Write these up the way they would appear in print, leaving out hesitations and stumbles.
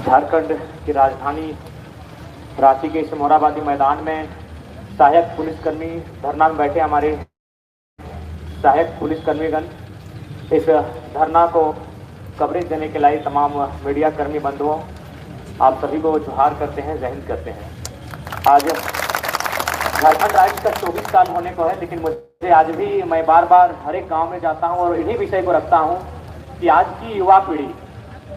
झारखंड की राजधानी रांची के इस मोराबादी मैदान में सहायक पुलिसकर्मी धरना में बैठे हमारे सहायक पुलिसकर्मीगण इस धरना को कवरेज देने के लिए तमाम मीडिया कर्मी बंधुओं आप सभी को जोहार करते हैं, जय हिंद करते हैं। आज झारखंड राज्य का 24 साल होने को है, लेकिन मुझे आज भी मैं बार बार हर एक गाँव में जाता हूँ और इन्हीं विषय को रखता हूँ कि आज की युवा पीढ़ी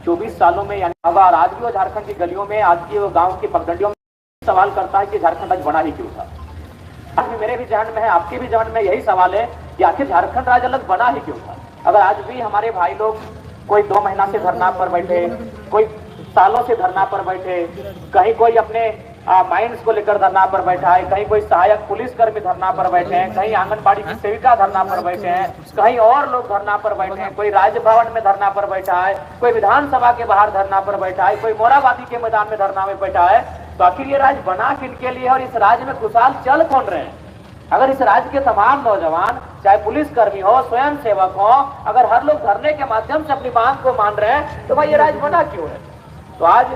24 सालों में यानी अगर आज भी वो झारखंड की गलियों में, आज की वो गांव की पगडंडियों में सवाल करता है कि झारखंड आज बना ही क्यों था। आज मेरे भी जहन में है, आपके भी जहन में यही सवाल है कि आखिर झारखंड राज्य अलग बना ही क्यों था। अगर आज भी हमारे भाई लोग कोई 2 महीना से धरना पर बैठे, कोई सालों से धरना पर बैठे, कहीं कोई अपने माइंस को लेकर धरना पर बैठा है, कहीं कोई सहायक पुलिसकर्मी धरना पर बैठे हैं, कहीं आंगनबाड़ी की सेविका धरना पर बैठे हैं, कहीं और लोग धरना पर बैठे हैं, कोई राजभवन में धरना पर बैठा है, कोई विधानसभा के बाहर धरना पर बैठा है, कोई मोराबादी के मैदान में धरना में बैठा है। तो आखिर ये राज्य बना किनके लिए और इस राज्य में खुशहाल चल कौन रहे हैं? अगर इस राज्य के तमाम नौजवान, चाहे पुलिसकर्मी हो, स्वयं सेवक हो, अगर हर लोग धरने के माध्यम से अपनी मांग को मान रहे हैं तो भाई ये राज्य बना क्यों है? तो आज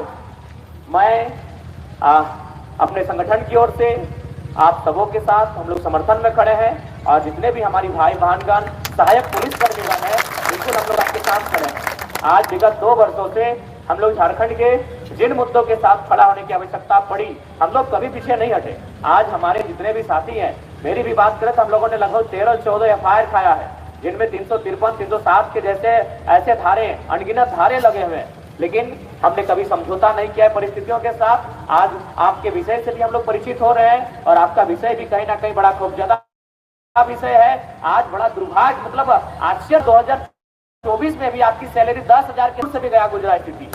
मैं अपने संगठन की ओर से आप सबों के साथ हम लोग समर्थन में खड़े हैं और जितने भी हमारी भाई बहनगण सहायक पुलिसकर्मीगण हैं बिल्कुल हम लोग आपके साथ खड़े हैं। आज विगत 2 वर्षों से हम लोग झारखंड के जिन मुद्दों के साथ खड़ा होने की आवश्यकता पड़ी, हम लोग कभी पीछे नहीं हटे। आज हमारे जितने भी साथी हैं, मेरी भी बात करें तो हम लोगों ने लगभग 13-14 FIR खाया है, जिनमें 353, 307 के जैसे ऐसे धारे, अनगिनत धारे लगे हुए हैं, लेकिन हमने कभी समझौता नहीं किया है परिस्थितियों के साथ। आज आपके विषय से भी हम लोग परिचित हो रहे हैं और आपका विषय भी कहीं ना कहीं बड़ा खौफजदा विषय है। आज बड़ा दुर्भाग्य मतलब आश्चर्य 2024 में भी आपकी सैलरी 10,000 के से भी गया गुजरा स्थिति।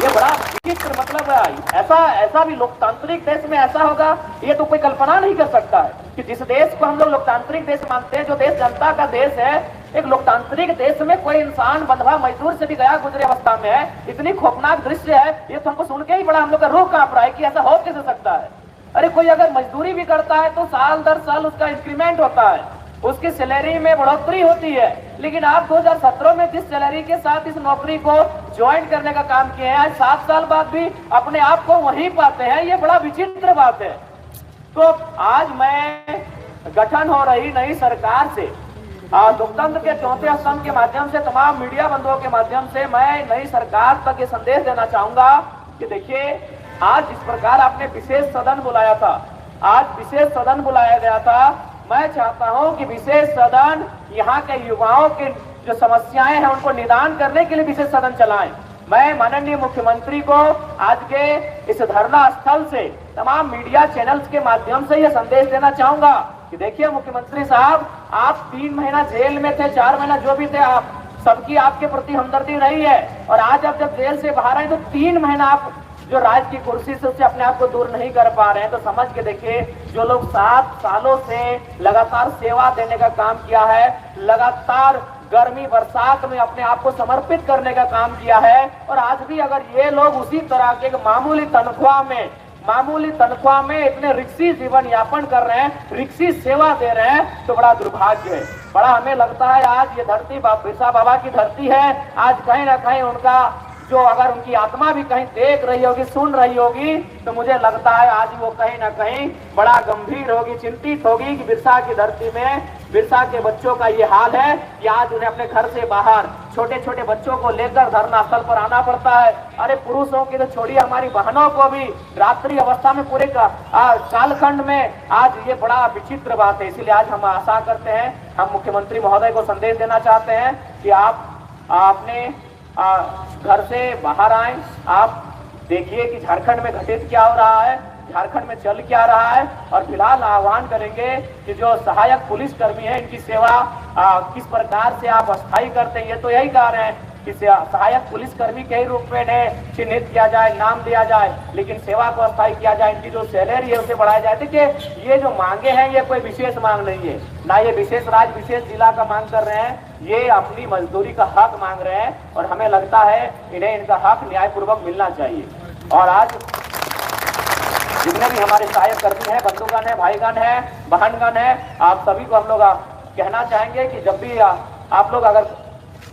ये बड़ा विचित्र मतलब ऐसा भी लोकतांत्रिक देश में ऐसा होगा, ये तो कोई कल्पना नहीं कर सकता है कि जिस देश को हम लोग लोकतांत्रिक देश मानते हैं, जो देश जनता का देश है, एक लोकतांत्रिक देश में कोई इंसान बंधवा मजदूर से भी गया गुजरे अवस्था में है। इतनी खौफनाक दृश्य है, ये तो हमको सुन के ही बड़ा हम लोग का रूह कांप रहा है कि ऐसा हो कैसे सकता है। अरे कोई अगर मजदूरी भी करता है तो साल दर साल उसका इंक्रीमेंट होता है, उसकी सैलरी में बढ़ोतरी होती है, लेकिन आप 2017 में जिस सैलरी के साथ इस नौकरी को ज्वाइन करने का काम किए हैं, आज 7 साल बाद भी अपने आप को वहीं पाते हैं। ये बड़ा विचित्र बात है। तो आज मैं गठन हो रही नई सरकार से लोकतंत्र के 4थे स्तंभ के माध्यम से, तमाम मीडिया बंधुओं के माध्यम से मैं नई सरकार तक ये संदेश देना चाहूंगा कि देखिए, आज जिस प्रकार आपने विशेष सदन बुलाया था, आज विशेष सदन बुलाया गया था, मैं चाहता हूं कि विशेष सदन यहाँ के युवाओं के जो समस्याएं हैं उनको निदान करने के लिए विशेष सदन चलाएं। मैं माननीय मुख्यमंत्री को आज के इस धरना स्थल से तमाम मीडिया चैनल्स के माध्यम से यह संदेश देना चाहूंगा कि देखिए मुख्यमंत्री साहब, आप 3 महीना जेल में थे, 4 महीना जो भी थे, आप सबकी आपके प्रति हमदर्दी रही है और आज आप जब जेल से बाहर आए तो 3 महीना आप जो राज की कुर्सी से उससे अपने आप को दूर नहीं कर पा रहे हैं। तो समझ के देखिए, जो लोग 7 सालों से लगातार सेवा देने का काम किया है, लगातार गर्मी बरसात में अपने आप को समर्पित करने का काम किया है, और आज भी अगर ये लोग उसी तरह के मामूली तनख्वाह में इतने रिक्सी जीवन यापन कर रहे हैं, रिक्सी सेवा दे रहे हैं, तो बड़ा दुर्भाग्य है। बड़ा हमें लगता है आज ये धरती बिरसा बाबा की धरती है। आज कहीं ना कहीं उनका जो अगर उनकी आत्मा भी कहीं देख रही होगी, सुन रही होगी, तो मुझे लगता है आज वो कहीं ना कहीं बड़ा गंभीर होगी, चिंतित होगी कि बिरसा की धरती में बिरसा के बच्चों का ये हाल है कि आज उन्हें अपने घर से बाहर छोटे छोटे बच्चों को लेकर धरना स्थल पर आना पड़ता है। अरे पुरुषों की तो छोड़िए, हमारी बहनों को भी रात्रि अवस्था में पूरे कालखंड में आज ये बड़ा विचित्र बात है। इसलिए आज हम आशा करते हैं, हम मुख्यमंत्री महोदय को संदेश देना चाहते हैं कि आप अपने घर से बाहर आए, आप देखिए कि झारखंड में घटित क्या हो रहा है, झारखंड में चल क्या रहा है, और फिलहाल आह्वान करेंगे कि जो सहायक पुलिसकर्मी हैं इनकी सेवा किस प्रकार से आप अस्थायी करते हैं। ये तो यही कह रहे हैं कि सहायक पुलिसकर्मी के ही रूप में चिन्हित किया जाए, नाम दिया जाए, लेकिन सेवा को अस्थायी किया जाए, इनकी जो सैलरी है उसे बढ़ाया जाए। देखिए, ये जो मांगे हैं ये कोई विशेष मांग नहीं है, ना ये विशेष राज्य विशेष जिला का मांग कर रहे हैं, ये अपनी मजदूरी का हक मांग रहे हैं, और हमें लगता है इन्हें इनका हक न्यायपूर्वक मिलना चाहिए। और आज जितने भी हमारे सहायक कर्मी हैं, बंधुगण है, भाईगण है, बहनगण है, आप सभी को हम लोग कहना चाहेंगे कि जब भी आप लोग अगर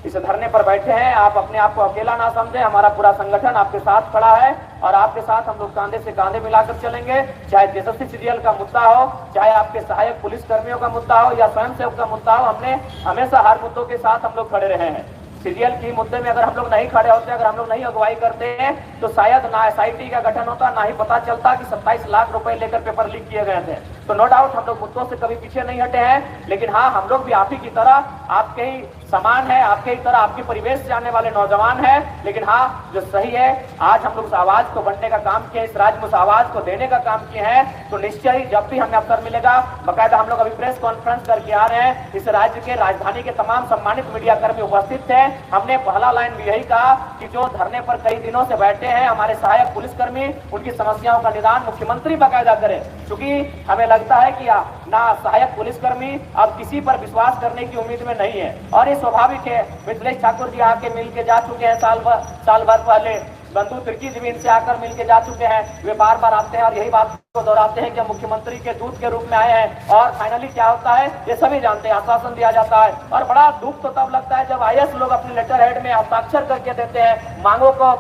इस धरने पर बैठे हैं, आप अपने आप को अकेला ना समझें। हमारा पूरा संगठन आपके साथ खड़ा है और आपके साथ हम लोग कांधे से कांधे मिलाकर चलेंगे। चाहे तेजस्वी सीरियल का मुद्दा हो, चाहे आपके सहायक पुलिस कर्मियों का मुद्दा हो या स्वयंसेवक का मुद्दा हो, हमने हमेशा हर मुद्दों के साथ हम लोग खड़े रहे हैं। सीरियल की मुद्दे में अगर हम लोग नहीं खड़े होते, अगर हम लोग नहीं अगुवाई करते हैं, तो शायद ना एसआईटी का गठन होता, ना ही पता चलता कि 27 लाख रुपए लेकर पेपर लीक किए गए थे। तो नो डाउट हम लोग मुद्दों से कभी पीछे नहीं हटे हैं, लेकिन हाँ, हम लोग भी आप ही की तरह आपके ही समान है, आपके ही तरह आपके परिवेश से आने वाले नौजवान हैं। लेकिन हाँ, जो सही है, आज हम लोग उस आवाज को बढ़ने का काम किए, इस राज्य में उस आवाज को देने का काम किए हैं। तो निश्चय ही जब भी हमें अवसर मिलेगा, बकायदा हम लोग अभी प्रेस कॉन्फ्रेंस करके आ रहे हैं। इस राज्य के राजधानी के तमाम सम्मानित मीडिया कर्मी उपस्थित थे। हमने पहला लाइन भी यही कहा कि जो धरने पर कई दिनों से बैठे हैं हमारे सहायक पुलिसकर्मी, उनकी समस्याओं का निदान मुख्यमंत्री बकायदा करें, क्योंकि हमें लगता है कि ना सहायक पुलिसकर्मी अब किसी पर विश्वास करने की उम्मीद में नहीं है। और ये स्वाभाविक है। मिथिलेश ठाकुर जी आके मिल के जा चुके हैं साल भर पहले, बंधु तिर्की जी भी इनसे आकर मिलके जा चुके हैं। वे बार बार आते हैं और यही बात को दोहराते हैं कि हम मुख्यमंत्री के दूत के रूप में आए हैं। और फाइनली क्या होता है ये सभी जानते हैं, आश्वासन दिया जाता है। और बड़ा दुख तो तब लगता है जब आईएएस लोग अपने लेटर हेड में हस्ताक्षर करके देते हैं, मांगों को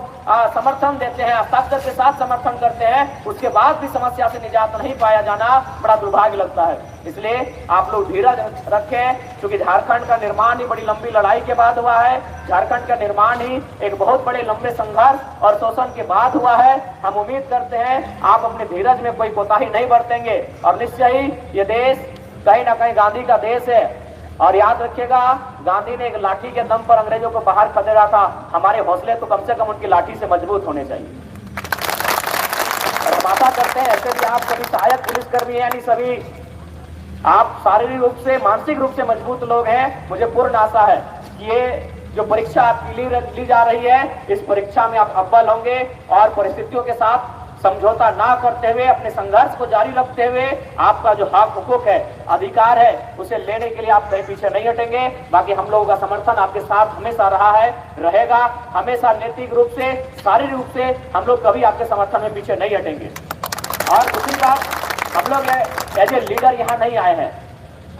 समर्थन देते हैं, हस्ताक्षर के साथ समर्थन करते हैं, उसके बाद भी समस्या से निजात नहीं पाया जाना बड़ा दुर्भाग्य लगता है। इसलिए आप लोग धीरज रखें, क्योंकि झारखंड का निर्माण ही बड़ी लंबी लड़ाई के बाद हुआ है। झारखंड का निर्माण ही एक बहुत बड़े लंबे संघर्ष और शोषण के बाद हुआ है। हम उम्मीद करते हैं आप अपने धीरज में कोई कोताही नहीं बरतेंगे और निश्चय ही ये देश कहीं ना कहीं गांधी का देश है। और याद रखिएगा, गांधी ने एक लाठी के दम पर अंग्रेजों को बाहर खदेड़ा था। हमारे हौसले तो कम से कम उनकी लाठी से मजबूत होने चाहिए। और हम आशा करते हैं ऐसे भी आप सभी सहायक पुलिसकर्मी यानी सभी आप शारीरिक रूप से, मानसिक रूप से मजबूत लोग हैं। मुझे पूर्ण आशा है कि ये जो परीक्षा आपकी ली जा रही है, इस परीक्षा में आप अव्वल होंगे और परिस्थितियों के साथ समझौता ना करते हुए अपने संघर्ष को जारी रखते हुए आपका जो हक हुकूक है, अधिकार है, उसे लेने के लिए आप कहीं पीछे नहीं हटेंगे। बाकी हम लोगों का समर्थन आपके साथ हमेशा रहा है, रहेगा हमेशा। नैतिक रूप से, शारीरिक रूप से हम लोग कभी आपके समर्थन में पीछे नहीं हटेंगे। और दूसरी बात, हम लोग एज ए लीडर यहाँ नहीं आए हैं।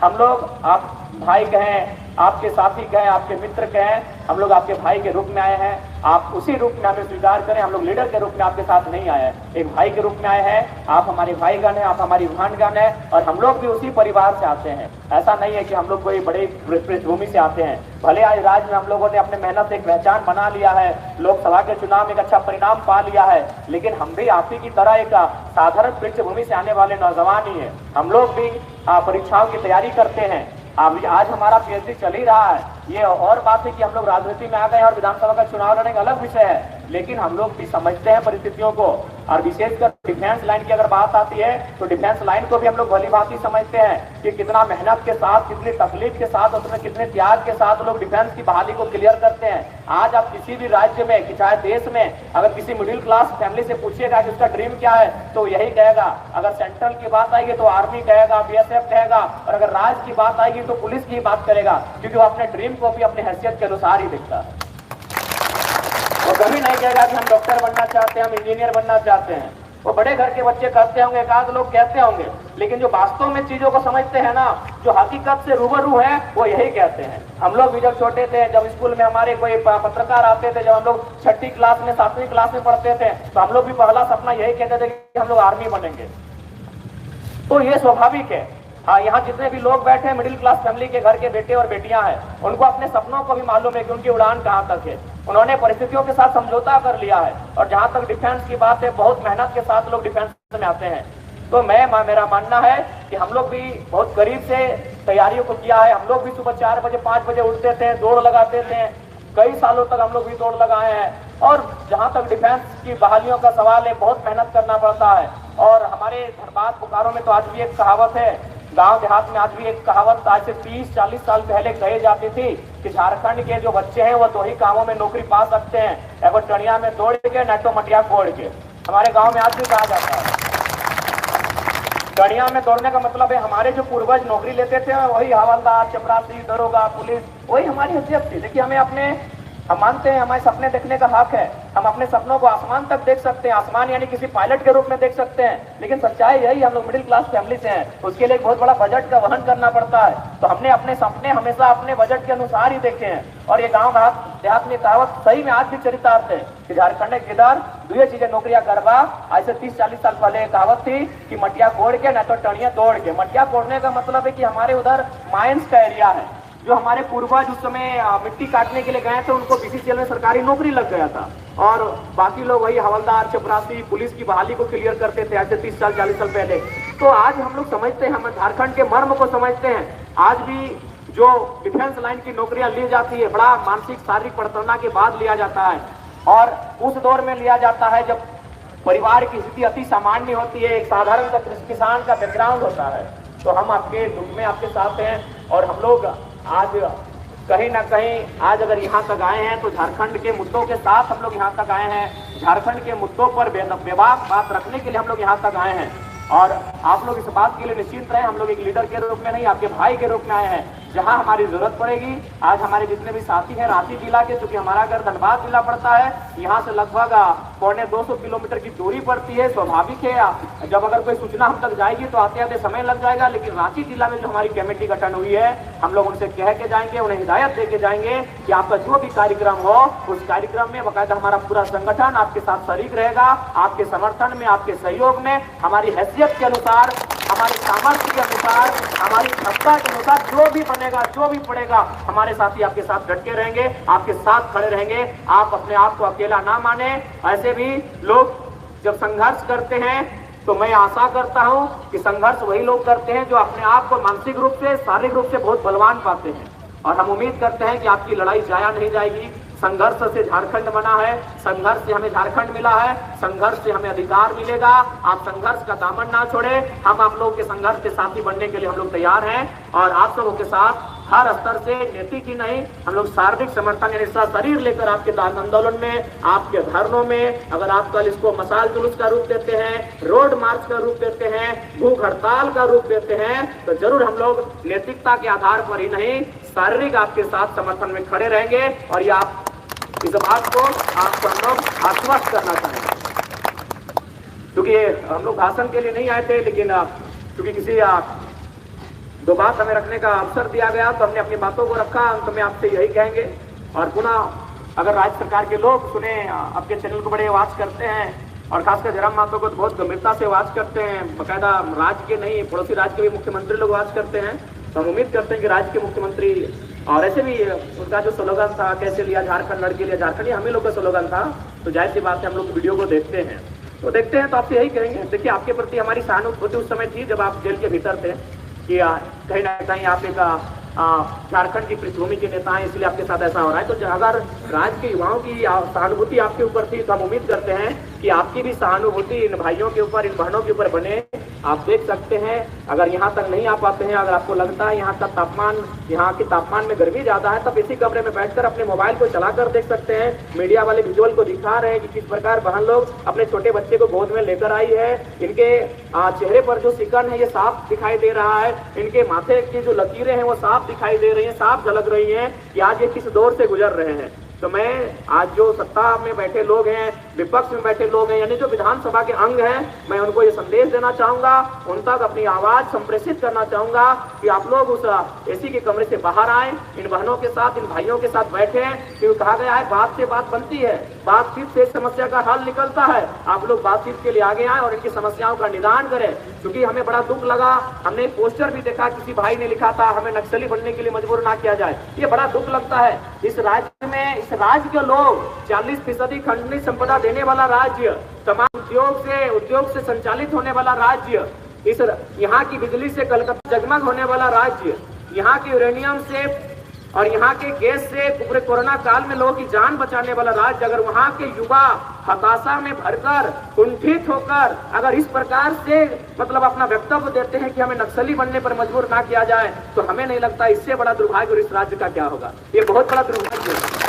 हम लोग आप भाई कहें, आपके साथी कहें, आपके मित्र कहें, हम लोग आपके भाई के रूप में आए हैं। आप उसी रूप में हमें स्वीकार करें। हम लोग लीडर के रूप में आपके साथ नहीं आए हैं, एक भाई के रूप में आए हैं। आप हमारे भाईगण हैं, आप हमारी बहनगण हैं और हम लोग भी उसी परिवार से आते हैं। ऐसा नहीं है कि हम लोग कोई बड़ी पृष्ठभूमि से आते हैं। भले आज राज्य में हम लोगों ने अपने मेहनत से एक पहचान बना लिया है, लोकसभा के चुनाव में एक अच्छा परिणाम पा लिया है, लेकिन हम भी आप ही की तरह एक साधारण पृष्ठभूमि से आने वाले नौजवान ही हैं। हम लोग भी परीक्षाओं की तैयारी करते हैं। आज हमारा पीएचडी चल ही रहा है। ये और बात है कि हम लोग राजनीति में आ गए और विधानसभा का चुनाव लड़ने का अलग विषय है, लेकिन हम लोग भी समझते हैं परिस्थितियों को। और विशेषकर डिफेंस लाइन की अगर बात आती है तो डिफेंस लाइन को भी हम लोग भली भांति समझते हैं कि कितना मेहनत के साथ, कितनी तकलीफ के साथ, उसमें कितने त्याग के साथ लोग डिफेंस की बहाली को क्लियर करते हैं। आज आप किसी भी राज्य में, कि चाहे देश में, अगर किसी मिडिल क्लास फैमिली से पूछिएगा कि उसका ड्रीम क्या है, तो यही कहेगा। अगर सेंट्रल की बात आएगी तो आर्मी कहेगा, बीएसएफ कहेगा, और अगर राज्य की बात आएगी तो पुलिस की बात करेगा, क्योंकि वो अपने ड्रीम को भी अपने हैसियत के अनुसार ही दिखता है। वो कभी नहीं कहेगा कि हम डॉक्टर बनना चाहते हैं, हम इंजीनियर बनना चाहते हैं। वो बड़े घर के बच्चे कहते होंगे, एक आध लोग कहते होंगे, लेकिन जो वास्तव में चीजों को समझते हैं ना, जो हकीकत से रूबरू है, वो यही कहते हैं। हम लोग भी जब छोटे थे, जब स्कूल में हमारे कोई पत्रकार आते थे, जब हम लोग 6ठी क्लास में, 7वीं क्लास में पढ़ते थे, तो हम लोग भी पहला सपना यही कहते थे कि हम लोग आर्मी बनेंगे। तो ये स्वाभाविक है। हाँ, यहाँ जितने भी लोग बैठे हैं, मिडिल क्लास फैमिली के घर के बेटे और बेटियां हैं, उनको अपने सपनों को भी मालूम है कि उनकी उड़ान कहाँ तक है। उन्होंने परिस्थितियों के साथ समझौता कर लिया है। और जहां तक डिफेंस की बात है, बहुत मेहनत के साथ लोग डिफेंस में आते हैं। तो मेरा मानना है कि हम लोग भी बहुत करीब से तैयारियों को किया है। हम लोग भी सुबह 4 बजे 5 बजे उठते थे, दौड़ लगाते थे। कई सालों तक हम लोग भी दौड़ लगाए हैं। और जहां तक डिफेंस की बहालियों का सवाल है, बहुत मेहनत करना पड़ता है। और हमारे धनबाद बोकारो में तो आज भी एक कहावत है, गांव देहात में आज भी एक कहावत आज से 30-40 साल पहले कही जाती थी कि झारखंड के जो बच्चे हैं वो 2 ही कामों में नौकरी पा सकते हैं, एक टणिया में दौड़ के, न तो मटिया कोड़ के। हमारे गांव में आज भी कहा जाता है। टणिया में दौड़ने का मतलब है हमारे जो पूर्वज नौकरी लेते थे वही हवलदार, चपरासी, दरोगा, पुलिस, वही हमारी हैसियत थी। देखिए, हमें अपने हम मानते हैं हमारे सपने देखने का हक है, हम अपने सपनों को आसमान तक देख सकते हैं, आसमान यानी किसी पायलट के रूप में देख सकते हैं, लेकिन सच्चाई यही हम लोग मिडिल क्लास फैमिली से हैं, उसके लिए एक बहुत बड़ा बजट का वहन करना पड़ता है। तो हमने अपने सपने हमेशा अपने बजट के अनुसार ही देखे हैं। और ये गाँव देहात में कहावत सही में आज भी चरितार्थ है कि झारखंड के इधर दो चीजें नौकरियां करवा। आज से 30-40 साल पहले एक कहावत थी कि मटिया कोड़ के न तो टणिया तोड़ के। मटिया कोड़ने का मतलब है कि हमारे उधर माइंस का एरिया है, जो हमारे पूर्वज उस समय मिट्टी काटने के लिए गए थे उनको बीसीसीएल में सरकारी नौकरी लग गया था, और बाकी लोग वही हवलदार, चपरासी, पुलिस की बहाली को क्लियर करते थे आज से 30-40 साल पहले। तो आज हम लोग समझते हैं, हम झारखंड के मर्म को समझते हैं। आज भी जो डिफेंस लाइन की नौकरियां ली जाती है, बड़ा मानसिक शारीरिक प्रताड़ना के बाद लिया जाता है, और उस दौर में लिया जाता है जब परिवार की स्थिति अति सामान्य होती है, एक साधारण सा किसान का बैकग्राउंड होता है। तो हम आपके दुख में आपके साथ हैं, और हम लोग आज कहीं ना कहीं आज अगर यहाँ तक आए हैं तो झारखंड के मुद्दों के साथ हम लोग यहाँ तक आए हैं। झारखंड के मुद्दों पर बेबाक बात रखने के लिए हम लोग यहाँ तक आए हैं, और आप लोग इस बात के लिए निश्चिंत रहें, हम लोग एक लीडर के रूप में नहीं, आपके भाई के रूप में आए हैं। जहां हमारी जरूरत पड़ेगी, आज हमारे जितने भी साथी हैं रांची जिला के, क्योंकि हमारा घर धनबाद जिला पड़ता है, यहाँ से लगभग 125 किलोमीटर की दूरी पड़ती है। स्वाभाविक है जब अगर कोई सूचना हम तक जाएगी तो आते आते समय लग जाएगा, लेकिन रांची जिला में जो हमारी कमेटी गठन हुई है, हम लोग उनसे कह के जाएंगे, उन्हें हिदायत दे के जाएंगे कि आपका जो भी कार्यक्रम हो उस कार्यक्रम में बाकायदा हमारा पूरा संगठन आपके साथ शरीक रहेगा, आपके समर्थन में, आपके सहयोग में, हमारी हैसियत के अनुसार, हमारी सामर्थ्य के अनुसार, हमारी क्षमता के अनुसार जो भी बनेगा, जो भी पड़ेगा, हमारे साथी आपके साथ डट के रहेंगे, आपके साथ खड़े रहेंगे। आप अपने आप को अकेला ना माने। ऐसे भी लोग जब संघर्ष करते हैं तो मैं आशा करता हूं कि संघर्ष वही लोग करते हैं जो अपने आप को मानसिक रूप से, शारीरिक रूप से बहुत बलवान पाते हैं, और हम उम्मीद करते हैं कि आपकी लड़ाई जाया नहीं जाएगी। संघर्ष से झारखंड बना है, संघर्ष से हमें झारखंड मिला है, संघर्ष से हमें अधिकार मिलेगा। आप संघर्ष का दामन ना छोड़े। हम आप लोगों के संघर्ष के साथी बनने के लिए हम लोग तैयार हैं, और आप सबों के साथ हर स्तर से, नैतिक ही नहीं, हम लोग शारीरिक समर्थन यानी शरीर लेकर आपके आंदोलन में, आपके धरनों में, अगर आप कल इसको मसाल जुलूस का रूप देते हैं, रोड मार्च का रूप देते हैं, भूख हड़ताल का रूप देते हैं, तो जरूर हम लोग नैतिकता के आधार पर ही नहीं, शारीरिक आपके साथ समर्थन में खड़े रहेंगे। और ये आप इस बात को आपको हम लोग आश्वस्त करना चाहेंगे, क्योंकि हम लोग भाषण के लिए नहीं आए थे, लेकिन क्योंकि किसी दो बात हमें रखने का अवसर दिया गया तो हमने अपनी बातों को रखा। अंत में आपसे यही कहेंगे, और पुनः अगर राज्य सरकार के लोग सुने, आपके चैनल को बड़े आवाज करते हैं, और खासकर जयराम महतो को तो बहुत गंभीरता से आवाज करते हैं, बाकायदा राज्य के नहीं पड़ोसी राज्य के भी मुख्यमंत्री लोग आवाज करते हैं, तो हम उम्मीद करते हैं कि राज्य के मुख्यमंत्री, और ऐसे भी उनका जो स्लोगन था, कैसे लिया झारखंड लड़के लिया झारखंड, हम ही लोग का स्लोगन था, तो जाहिर सी बात है हम लोग वीडियो को देखते हैं, तो आपसे यही कहेंगे, देखिए आपके प्रति हमारी सहानुभूति उस समय थी जब आप जेल के भीतर थे, कि कहीं ना कहीं आप एक झारखंड की पृष्ठभूमि के नेता हैं, इसलिए आपके साथ ऐसा हो रहा है। तो अगर राज्य के युवाओं की सहानुभूति आपके ऊपर थी तो हम उम्मीद करते हैं कि आपकी भी सहानुभूति इन भाइयों के ऊपर, इन बहनों के ऊपर बने। आप देख सकते हैं, अगर यहाँ तक नहीं आ पाते हैं, अगर आपको लगता है यहाँ का तापमान, यहाँ के तापमान में गर्मी ज्यादा है, तब इसी कमरे में बैठकर अपने मोबाइल को चलाकर देख सकते हैं। मीडिया वाले विजुअल को दिखा रहे हैं कि किस प्रकार बहन लोग अपने छोटे बच्चे को गोद में लेकर आई है। इनके चेहरे पर जो सिकन है ये साफ दिखाई दे रहा है, इनके माथे की जो लकीरें हैं वो साफ दिखाई दे रही हैं, साफ झलक रही हैं कि आज ये किस दौर से गुजर रहे हैं। तो मैं आज जो सत्ता में बैठे लोग हैं, विपक्ष में बैठे लोग हैं, यानी जो विधानसभा के अंग हैं, मैं उनको ये संदेश देना चाहूंगा, उन तक अपनी आवाज संप्रेषित करना चाहूंगा कि आप लोग उस एसी के कमरे से बाहर आए, इन बहनों के साथ, इन भाइयों के साथ बैठे। क्योंकि कहा गया है बात से बात बनती है, बातचीत से समस्या का हल निकलता है। आप लोग बातचीत के लिए आगे आए और इनकी समस्याओं का निदान करें। क्योंकि हमें बड़ा दुख लगा, हमने एक पोस्टर भी देखा, किसी भाई ने लिखा था हमें नक्सली बनने के लिए मजबूर ना किया जाए। ये बड़ा दुख लगता है। इस राज्य में, इस राज्य के लोग 40% खंडनी संपदा देने वाला राज्य, तमाम उद्योग से संचालित होने वाला राज्य, इस यहाँ की बिजली से कलकत्ता जगमग होने वाला राज्य, यहाँ के यूरेनियम से और यहाँ के गैस से पूरे कोरोना काल में लोगों की जान बचाने वाला राज्य, अगर वहाँ के युवा हताशा में भरकर, कुंठित होकर अगर इस प्रकार से मतलब अपना वक्तव्य देते हैं कि हमें नक्सली बनने पर मजबूर ना किया जाए, तो हमें नहीं लगता इससे बड़ा दुर्भाग्य और इस राज्य का क्या होगा। ये बहुत बड़ा दुर्भाग्य है,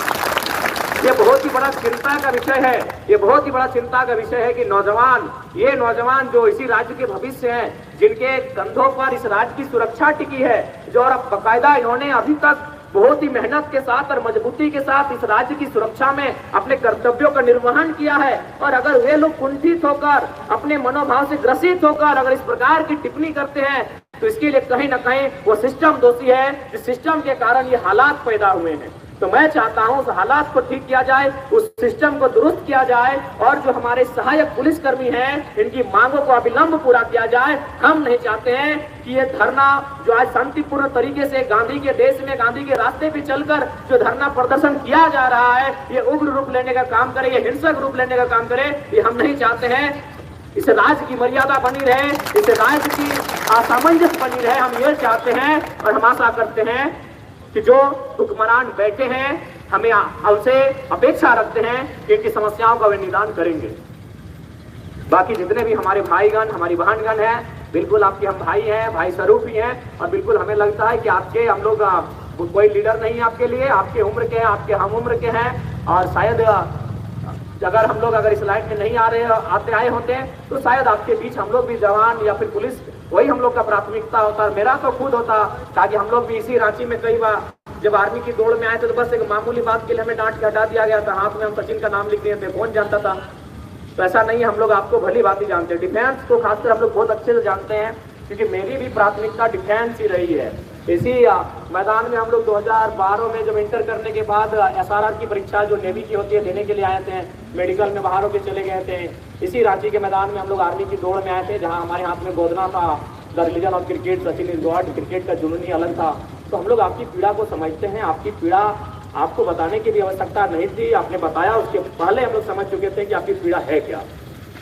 ये बहुत ही बड़ा चिंता का विषय है। ये बहुत ही बड़ा चिंता का विषय है कि नौजवान, ये नौजवान जो इसी राज्य के भविष्य हैं, जिनके कंधों पर इस राज्य की सुरक्षा टिकी है, जो और बकायदा इन्होंने अभी तक बहुत ही मेहनत के साथ और मजबूती के साथ इस राज्य की सुरक्षा में अपने कर्तव्यों का निर्वहन किया है। और अगर वे लोग कुंठित होकर, अपने मनोभाव से ग्रसित होकर अगर इस प्रकार की टिप्पणी करते हैं तो इसके लिए कहीं ना कहीं वो सिस्टम दोषी है, जिस सिस्टम के कारण ये हालात पैदा हुए हैं। तो मैं चाहता हूं उस हालात को ठीक किया जाए, उस सिस्टम को दुरुस्त किया जाए और जो हमारे सहायक पुलिसकर्मी हैं इनकी मांगों को अविलंब पूरा किया जाए। हम नहीं चाहते हैं कि ये धरना जो आज शांतिपूर्ण तरीके से गांधी के देश में, गांधी के रास्ते पे चलकर जो धरना प्रदर्शन किया जा रहा है, ये उग्र रूप लेने का काम करे, ये हिंसक रूप लेने का काम करे, ये हम नहीं चाहते हैं। इस राज्य की मर्यादा बनी रहे, इस राज्य की असामंजस्य बनी रहे, हम ये चाहते हैं और हम आशा करते हैं कि जो हुक्मरान बैठे हैं हमें हमसे अपेक्षा रखते हैं कि इनकी समस्याओं का वे निदान करेंगे। बाकी जितने भी हमारे भाईगण, हमारी बहनगण हैं, बिल्कुल आपके हम भाई हैं, भाई स्वरूप ही हैं और बिल्कुल हमें लगता है कि आपके हम लोग कोई लीडर नहीं है आपके लिए, आपके उम्र के हैं, आपके हम उम्र के हैं और शायद अगर हम लोग इस लाइन में नहीं आए होते हैं तो शायद आपके बीच हम लोग भी जवान या फिर पुलिस वही हम लोग का प्राथमिकता होता। मेरा तो खुद होता, ताकि हम लोग भी इसी रांची में कई बार जब आर्मी की दौड़ में आए थे तो बस एक मामूली बात के लिए हमें डांट के हटा दिया गया था, हाथ में हम सचिन का नाम लिख दिए थे, कौन जानता था। तो ऐसा नहीं है, हम लोग आपको भली बात ही जानते हैं। डिफेंस को खासकर हम लोग बहुत अच्छे से जानते हैं क्योंकि मेरी भी प्राथमिकता डिफेंस ही रही है। इसी मैदान में हम लोग 2012 में जब इंटर करने के बाद SRR की परीक्षा जो नेवी की होती है देने के लिए आए थे, मेडिकल में बाहर होकर चले गए थे। इसी रांची के मैदान में हम लोग आर्मी की दौड़ में आए थे जहां हमारे हाथ में गोदना था, the religion of cricket, Sachin is God, cricket का जुनून ही अलग था। तो हम लोग आपकी पीड़ा को समझते हैं, आपकी पीड़ा आपको बताने की भी आवश्यकता नहीं थी, आपने बताया उसके पहले हम लोग समझ चुके थे कि आपकी पीड़ा है क्या।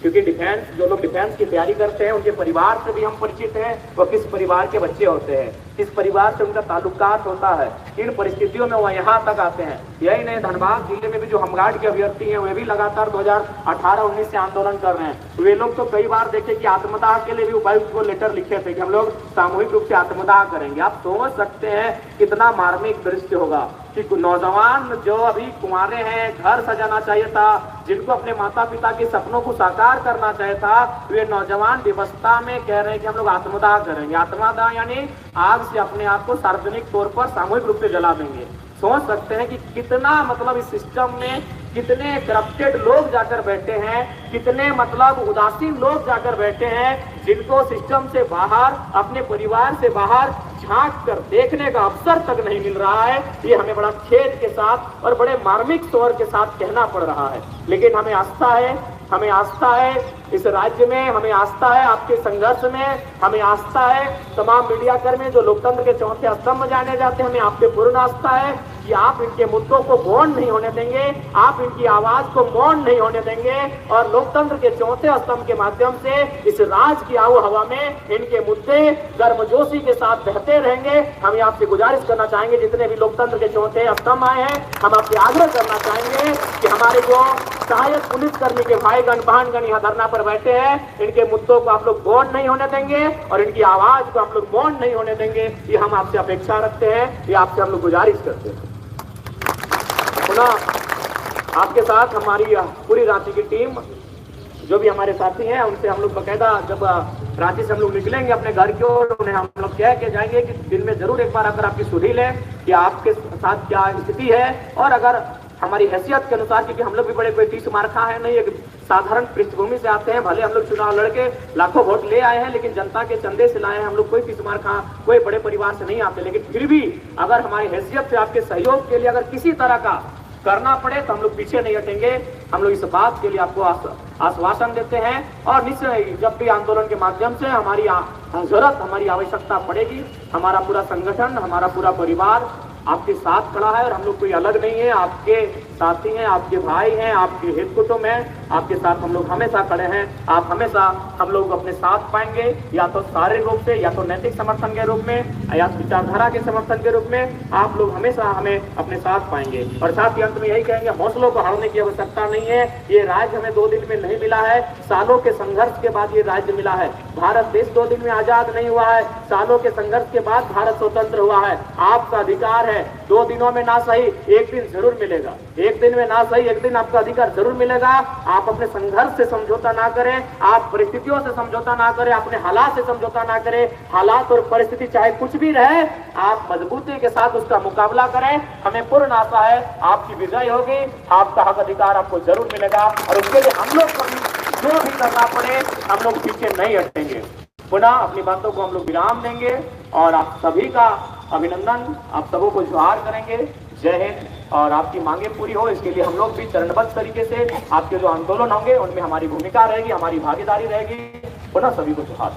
क्योंकि डिफेंस, जो लोग डिफेंस की तैयारी करते हैं उनके परिवार से भी हम परिचित हैं, वो किस परिवार के बच्चे होते हैं, किस परिवार से उनका ताल्लुकात होता है, इन परिस्थितियों में वो यहाँ तक आते हैं। यही नहीं, धनबाद जिले में भी जो होमगार्ड के अभ्यर्थी हैं वे भी लगातार 2018-19 से आंदोलन कर रहे हैं। वे लोग तो कई बार देखे कि आत्मदाह के लिए भी उपायुक्त को लेटर लिखे थे कि हम लोग सामूहिक रूप से आत्मदाह करेंगे। आप समझ सकते हैं कितना मार्मिक दृश्य होगा कि नौजवान जो अभी कुंवारे हैं, घर सजाना चाहिए था, जिनको अपने माता पिता के सपनों को साकार करना चाहिए था, वे नौजवान व्यवस्था में कह रहे हैं कि हम लोग आत्मदाह करेंगे। आत्मदाह यानी आग से अपने आप को सार्वजनिक तौर पर सामूहिक रूप से जला देंगे। सोच सकते हैं कि कितना मतलब इस सिस्टम में कितने करप्टेड लोग जाकर बैठे हैं, कितने मतलब उदासीन लोग जाकर बैठे हैं, जिनको सिस्टम से बाहर, अपने परिवार से बाहर झांक कर देखने का अवसर तक नहीं मिल रहा है। ये हमें बड़ा खेद के साथ और बड़े मार्मिक स्वर के साथ कहना पड़ रहा है। लेकिन हमें आस्था है, हमें आस्था है इस राज्य में, हमें आस्था है आपके संघर्ष में, हमें आस्था है तमाम मीडिया कर्मी जो लोकतंत्र के चौथे स्तंभ जाने जाते हैं, हमें आप पे पूर्ण आस्था है कि आप इनके मुद्दों को मौन नहीं होने देंगे, आप इनकी आवाज को मौन नहीं होने देंगे और लोकतंत्र के चौथे स्तंभ के माध्यम से इस राज्य की आबो हवा में इनके मुद्दे गर्मजोशी के साथ बहते रहेंगे। हम आपसे गुजारिश करना चाहेंगे, जितने भी लोकतंत्र के चौथे स्तंभ आए हैं, हम आपसे आग्रह करना चाहेंगे कि हमारे जो सहायक पुलिसकर्मी के भाईगण बहनगण यहाँ धरना पर बैठे हैं, इनके मुद्दों को आप लोग मौन नहीं होने देंगे और इनकी आवाज को आप लोग मौन नहीं होने देंगे। ये हम आपसे अपेक्षा रखते हैं, ये आपसे हम लोग गुजारिश करते हैं। पुनः आपके साथ हमारी पूरी रांची की टीम, जो भी हमारे साथी हैं, उनसे हम लोग बकायदा जब रांची से हम लोग निकलेंगे अपने घर की ओर, उन्हें हम लोग कह के जाएंगे कि दिन में जरूर एक बार अगर आपकी सुधी लें कि आपके साथ क्या स्थिति है और अगर हमारी हैसियत के अनुसार, क्योंकि हम लोग भी बड़े कोई 30 मार्का है नहीं, एक साधारण पृष्ठभूमि से आते हैं, भले हम लोग चुनाव लड़के लाखों वोट ले आए हैं लेकिन जनता के चंदे से लाए हैं, हम लोग कोई 30 मार्का कोई बड़े परिवार से नहीं आते। लेकिन फिर भी अगर हमारी हैसियत से आपके सहयोग के लिए अगर किसी तरह का करना पड़े तो हम लोग पीछे नहीं हटेंगे। हम लोग इस बात के लिए आपको आश्वासन देते हैं और निश्चय जब भी आंदोलन के माध्यम से हमारी जरूरत, हमारी आवश्यकता पड़ेगी, हमारा पूरा संगठन, हमारा पूरा परिवार आपके साथ खड़ा है और हम लोग कोई अलग नहीं है, आपके साथी हैं, आपके भाई हैं, आपके हित कुटुंब हैं, आपके साथ हम लोग हमेशा खड़े हैं। आप हमेशा हम लोग अपने साथ पाएंगे, या तो शारीरिक रूप से, या तो नैतिक समर्थन के रूप में, या विचारधारा के समर्थन के रूप में आप लोग हमेशा हमें अपने साथ पाएंगे। और साथ ही अंत में यही कहेंगे, हौसलों को हारने की आवश्यकता नहीं है। ये राज्य हमें 2 दिन में नहीं मिला है, सालों के संघर्ष के बाद ये राज्य मिला है। भारत देश 2 दिन में आजाद नहीं हुआ है, सालों के संघर्ष के बाद भारत स्वतंत्र हुआ है। आपका अधिकार है, 2 दिनों में ना सही 1 दिन जरूर मिलेगा, 1 दिन में ना सही 1 दिन आपका अधिकार जरूर मिलेगा। आप अपने संघर्ष से समझौता ना करें, आप परिस्थितियों से समझौता ना करें, अपने हालात से समझौता ना करें। हालात और परिस्थिति चाहे कुछ भी रहे, आप मजबूती के साथ उसका मुकाबला करें। हमें पूर्ण आशा है आपकी विजय होगी, आपका हक अधिकार आपको जरूर मिलेगा और उसके लिए हम लोग को जो भी करना पड़े हम लोग पीछे नहीं हटेंगे। पुनः अपनी बातों को हम लोग विराम देंगे और आप सभी का अभिनंदन, आप सबों को जोहार करेंगे। जय हिंद। और आपकी मांगे पूरी हो इसके लिए हम लोग भी चरणबद्ध तरीके से आपके जो आंदोलन होंगे उनमें हमारी भूमिका रहेगी, हमारी भागीदारी रहेगी। पुनः सभी को जोहार।